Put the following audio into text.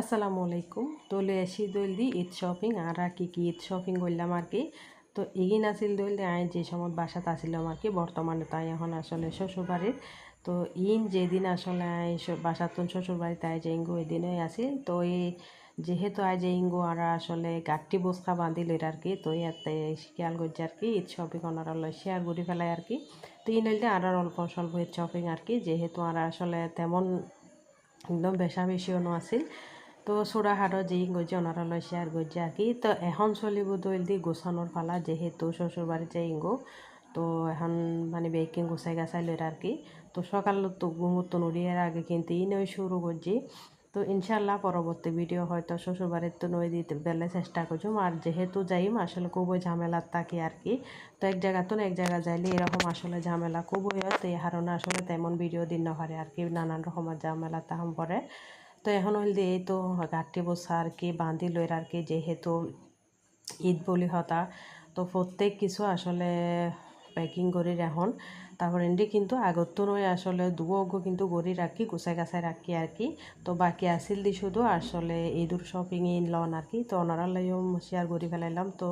আসসালামু আলাইকুম দলে আসি দল দি ঈদ শপিং আর কি ঈদ শপিং করলাম আর কি। তো এগিন আসিল দল দি আয় যে সময় বাসাত আসিলাম আর কি। বর্তমানে তাই এখন আসলে শ্বশুরবাড়ির। তো যেদিন আসলে আয় বাসাতুন শ্বশুরবাড়িতে আয় যে ইঙ্গু এদিনে আসিল। তো এই যেহেতু আয় যে ইঙ্গু আর আসলে গাঠটি বসকা বাঁধিল আর কি। তো ইয়াতে খেয়াল করছে আর কি ঈদ শপিং ওনারা শেয়ার করে ফেলায় আর কি। তো হইলে আর অল্প স্বল্প ঈদ শপিং আর কি, যেহেতু আর আসলে তেমন একদম বেশা বেশিও আছিল। তো ছোড়াহাটত যি গজ্জে ওনারা শেয়ার গজ্জে আর কি। তো এখন চলিব দইল দি গোছানোর পালা, যেহেতু শ্বশুর বাড়িতে ইঙ্গো। তো এখন মানে বেকিং গুছাই গাছাই লইর আর কি। তো সকাল তো ঘুমুত নড়িয়ার আগে কিন্তু নই শুরু করছি। তো ইনশাল্লাহ পরবর্তী ভিডিও হয়তো শ্বশুর বাড়ির তো নই দিতে বেলে চেষ্টা করছুম। আর যেহেতু যাইম আসলে খুবই ঝামেলার থাকি আর কি। তো এক জায়গা তো এক জায়গা যাইলে এরকম আসলে ঝামেলা খুবই হয়। তো এই হারণে আসলে তেমন ভিডিও দিন না পারে আর কি, নানান রকমের ঝামেলা তাহম পরে। তো এখন হইলে এই তো গাঠি বসা আর কি বাঁধি লইর আর কি, যেহেতু ঈদ বলি হতা। তো প্রত্যেক কিছু আসলে প্যাকিং করি এখন। তারপর এন্ডি কিন্তু আগত তো নয় আসলে দুগো কিন্তু গড়ি রাখি গুছাই গাছাই রাখি আর কি। তো বাকি আসিল দি শুধু আসলে ঈদুর শপিং ইন লন আর কি। তো ওনারা লাইও শেয়ার করে ফেলাইলাম। তো